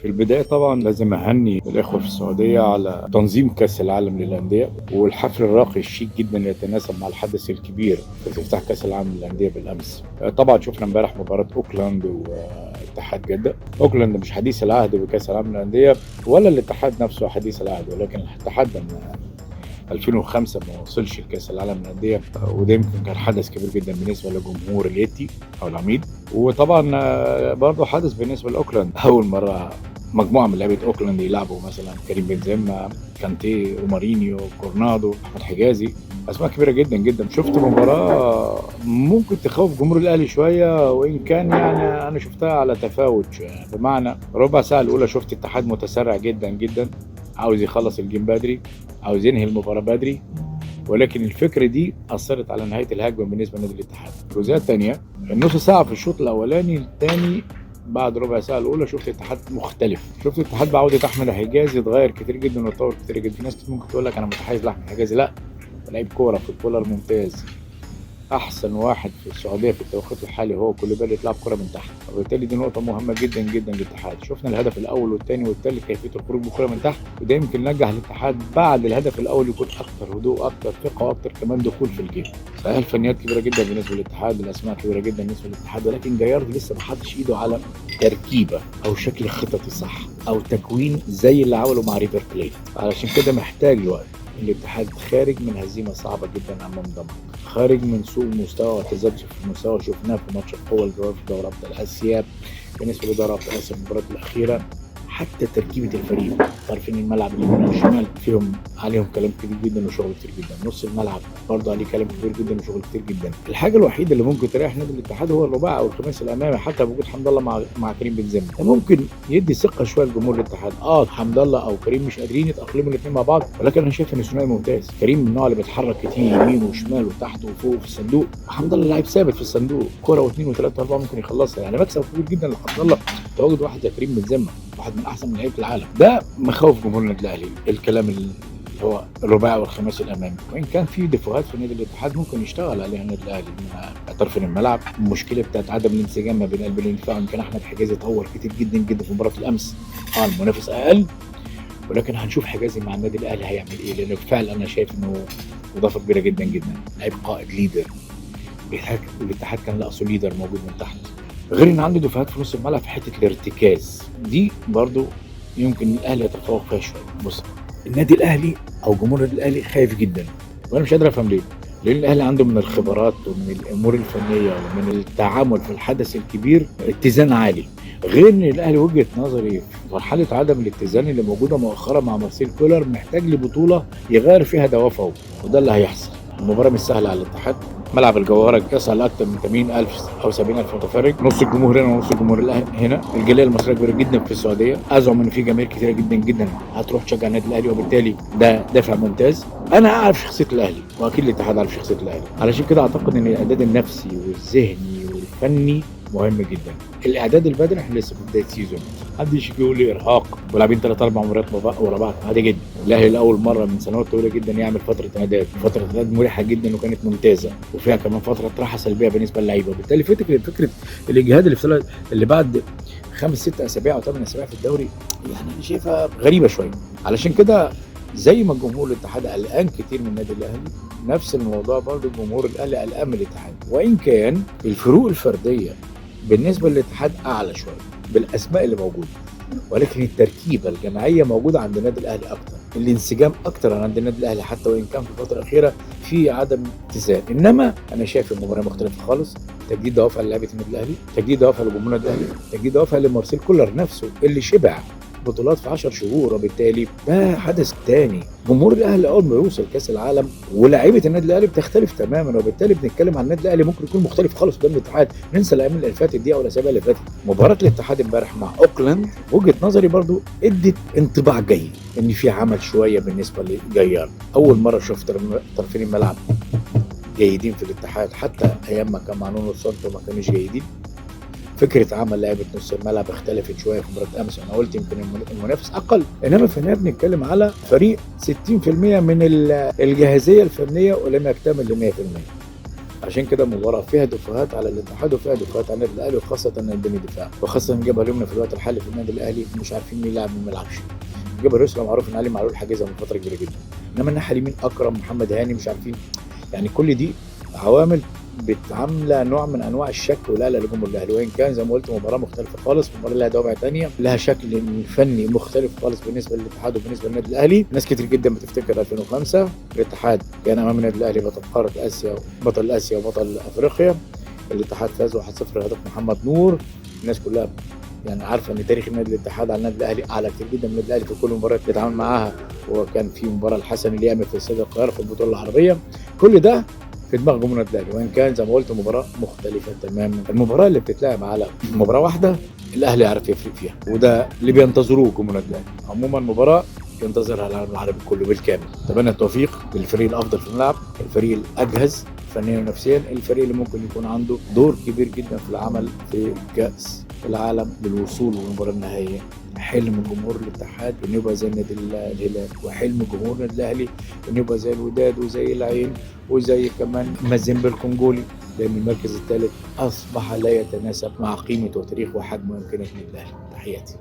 في البداية طبعا لازم أهني الإخوة في السعودية على تنظيم كأس العالم للأندية والحفل الراقي الشيك جدا يتناسب مع الحدث الكبير في افتتاح كأس العالم للأندية بالأمس. طبعا شفنا امبارح مباراة أوكلاند واتحاد جدة. أوكلاند مش حديث العهد بكأس العالم للأندية ولا الاتحاد نفسه حديث العهد، ولكن الاتحاد من 2005 ما وصلش لكأس العالم للأندية، وده يمكن كان حدث كبير جدا بالنسبة لجمهور اليتي أو العميد. وطبعا برضه حدث بالنسبة لأوكلاند، أول مرة مجموعة من لعيبة أوكلاند يلعبوا مثلا كريم بنزيما، كانتي، رومارينيو، كورنادو، أحمد حجازي، أسماء كبيرة جدا جدا. شفت مباراة ممكن تخوف جمهور الأهلي شوية، وإن كان يعني أنا شفتها على تفاوت شوية، بمعنى ربع ساعة الأولى شفت اتحاد متسرع جدا جدا، عاوز يخلص الجيم بدري، عاوز ينهي المباراة بدري، ولكن الفكرة دي أثرت على نهاية الهجمة بالنسبة لنادي الاتحاد. الجزئية الثانية، النص ساعة في الشوط الأولاني الثاني بعد ربع ساعة الأولى شفت الاتحاد مختلف، شفت الاتحاد بعودة أحمد حجازي اتغير كتير جدا واتطور كتير جدا. في ناس كتير ممكن تقول لك أنا متحيز لأحمد حجازي، لا، لعيب كورة فوتبولر ممتاز، احسن واحد في السعوديه في التوقيت الحالي هو كوليبالي، يتلعب كره من تحت، وبالتالي دي نقطه مهمه جدا جدا للاتحاد. شفنا الهدف الاول والثاني والثالث كيفيه الخروج بكره من تحت، وده يمكن نجح الاتحاد بعد الهدف الاول يكون اكثر هدوء، اكثر ثقه، واكثر كمان دخول في الجيم. صحيح الفنيات كبيره جدا بالنسبه للاتحاد، الاسماء كبيره جدا بالنسبه للاتحاد، ولكن جايرد لسه ما حطش ايده على تركيبه او شكل خططي صح او تكوين زي اللي عمله مع ريفر بليت. علشان كده محتاج الوقت. الاتحاد خارج من هزيمه صعبه جدا امام ضمك، خارج من سوء مستوى وتذبذب في المستوى شفناه في ماتش القوه الجوار في دوري ابطال اسيا. بالنسبه لدوري ابطال اسيا المباراه الاخيره، حتى تركيبه الفريق، طرفين الملعب اليمين والشمال فيهم عليهم كلام كبير جدا وشغل كتير جدا، نص الملعب برضه عليه كلام كبير جدا وشغل كتير جدا. الحاجه الوحيده اللي ممكن تريح نادي الاتحاد هو الرباعي او الخماسي الامامي، حتى بوجود حمد الله مع كريم بنزيما، ممكن يدي ثقه شويه لجمهور الاتحاد. حمد الله او كريم مش قادرين يتاقلموا الاثنين مع بعض، ولكن انا شايف ان ثنائي ممتاز. كريم من النوع اللي بيتحرك كتير يمين وشمال وتحت وفوق في الصندوق، حمد الله لاعب ثابت في الصندوق، كوره واثنين وثلاثه واربعه ممكن يخلصها، يعني مكسب كبير جدا لحمد الله تواجد واحد زي كريم بنزيما، واحد من احسن من لعيبه العالم. ده مخاوف جمهور النادي الاهلي، الكلام اللي هو الرباعي والخماسي الامامي، وان كان في دفوهات في نادي الاتحاد ممكن يشتغل عليها النادي الاهلي، من طرفين الملعب، المشكله بتاعت عدم الانسجام ما بين قلب الدفاع. يمكن احمد حجازي طور كتير جدا جدا في مباراه الامس، المنافس اقل، ولكن هنشوف حجازي مع النادي الاهلي هيعمل ايه، لانه بالفعل انا شايف انه اضافه كبيره جدا جدا، لعيب قائد ليدر. الاتحاد كان ناقصه ليدر موجود من تحت، غير ان عنده دفاعات في نص الملعب في حته الارتكاز دي برضو يمكن الاهلي يتفوق فيها شويه. بص، النادي الاهلي او جمهور النادي الاهلي خايف جدا، وانا مش قادر افهم ليه. لان الاهلي عنده من الخبرات ومن الامور الفنيه ومن التعامل في الحدث الكبير اتزان عالي، غير ان الاهلي وجهه نظري في مرحله عدم الاتزان اللي موجوده مؤخرا مع مارسيل كولر محتاج لبطوله يغير فيها دوافعه، وده اللي هيحصل. المباراه مش سهله على الاتحاد، ملعب الجوهرة يسعى لأكثر من 80,000 أو 70,000 متفرج، نص الجمهور هنا ونص الجمهور هنا. الجالية المصرية كبيرة جدا في السعودية، أزعم إن في جماهير كثيرة جدا جدا هتروح تشجع النادي الأهلي، وبالتالي ده دافع ممتاز. أنا أعرف شخصية الأهلي، وأكيد الاتحاد عارف شخصية الأهلي، علشان كده أعتقد إن الإعداد النفسي والذهني والفني مهم جدا. الاعداد البدني احنا لسه في بدايه سيزون، حد يجي يقول لي ارهاق ولاعبين 3 4 مباريات ورا بعض، عادي جدا. الاهلي لاول مره من سنوات طويله جدا يعمل فتره اعداد مريحه جدا وكانت ممتازه، وفيها كمان فتره راحه سلبيه بالنسبه للعيبه، وبالتالي فكره الاجهاد اللي بعد 5 6 اسابيع او 8 اسابيع في الدوري، يعني انا شايفها غريبه شويه. علشان كده زي ما الجمهور الاتحاد قلقان كتير من النادي الاهلي، نفس الموضوع برضه الجمهور الاهلي قلقان من الاتحاد، وان كان الفروق الفرديه بالنسبه للاتحاد اعلى شويه بالاسماء اللي موجوده، ولكن التركيبه الجماعيه موجوده عند النادي الاهلي اكتر، الانسجام اكتر عند النادي الاهلي، حتى وان كان في الفتره الاخيره في عدم اتزان. انما انا شايف المباراه مختلفه خالص، تجديد دوافع لعيبه النادي الاهلي، تجديد دوافع لجمهور النادي الاهلي، تجديد دوافع لمارسيل كولر نفسه اللي شبع بطولات في 10 شهور، وبالتالي ده حدث تاني. جمهور الاهلي اول ما يوصل كاس العالم ولاعيبه النادي الاهلي بتختلف تماما، وبالتالي بنتكلم عن النادي الاهلي ممكن يكون مختلف خالص قدام الاتحاد. ننسى الايام اللي فاتت دي او الاسابيع اللي فاتت. مباراه الاتحاد امبارح مع اوكلاند وجهه نظري برضو ادت انطباع جيد ان في عمل شويه بالنسبه لجيار. اول مره شفت طرفين الملعب جيدين في الاتحاد، حتى ايام ما كان مع نونو سانتو ما كانوش جيدين. فكره عمل لعيبه نص الملعب اختلفت شويه في مباراه امس، انا قلت يمكن المنافس اقل، انما في النهايه بنتكلم على فريق 60% من الجاهزيه الفنيه ولم يكتمل ل 100%. عشان كده المباراه فيها دفاعات على الاتحاد وفيها دفاعات على النادي الاهلي، وخاصه البني دفاع، وخاصه الجبهه اليمنى في الوقت الحالي في النادي الاهلي مش عارفين مين يلعب ومين ما يلعبش. الجبهه اليسرى معروف ان علي معلول حاجزها من فتره كبيره جدا، انما الناحيه اليمين اكرم محمد هاني مش عارفين. يعني كل دي عوامل بتعامله نوع من انواع الشك والقلق لجمهور الاهلي، وان كان زي ما قلت مباراه مختلفه خالص، مباراه لها دوافع ثانيه، لها شكل فني مختلف خالص بالنسبه للاتحاد وبالنسبه للنادي الاهلي. ناس كتير جدا بتفتكر 2005 الاتحاد كان امام النادي الاهلي بطل قاره اسيا، بطل اسيا وبطل افريقيا. الاتحاد فاز 1-0 هدف محمد نور. الناس كلها يعني عارفه ان تاريخ النادي الاتحاد على النادي الاهلي اعلى كتير جدا من النادي الاهلي في كل مباراه بيتعامل معاها، وكان في مباراه الحسن اليامي في استاد القاهره في البطوله العربيه. كل ده في دماغ جمهور النادي الاهلي، وان كان زي ما قلت مباراه مختلفه تماما. المباراه اللي بتتلعب على مباراه واحده الاهلي يعرف يفرق فيها، وده اللي بينتظروه جمهور النادي الاهلي. عموما مباراه ينتظرها العالم العربي كله بالكامل. اتمنى التوفيق للفريق الافضل في الملعب، الفريق الاجهز فنيا ونفسيا، الفريق اللي ممكن يكون عنده دور كبير جدا في العمل في كاس العالم للوصول للمباراه النهائيه. حلم جمهور الاتحاد انه يبقى زي النادي الهلال، وحلم جمهور النادي الاهلي انه يبقى زي الوداد وزي العين وزي كمان مازيمبي الكونغولي، لان المركز الثالث اصبح لا يتناسب مع قيمه وتاريخ وحجم وامكانيات النادي الاهلي. تحياتي.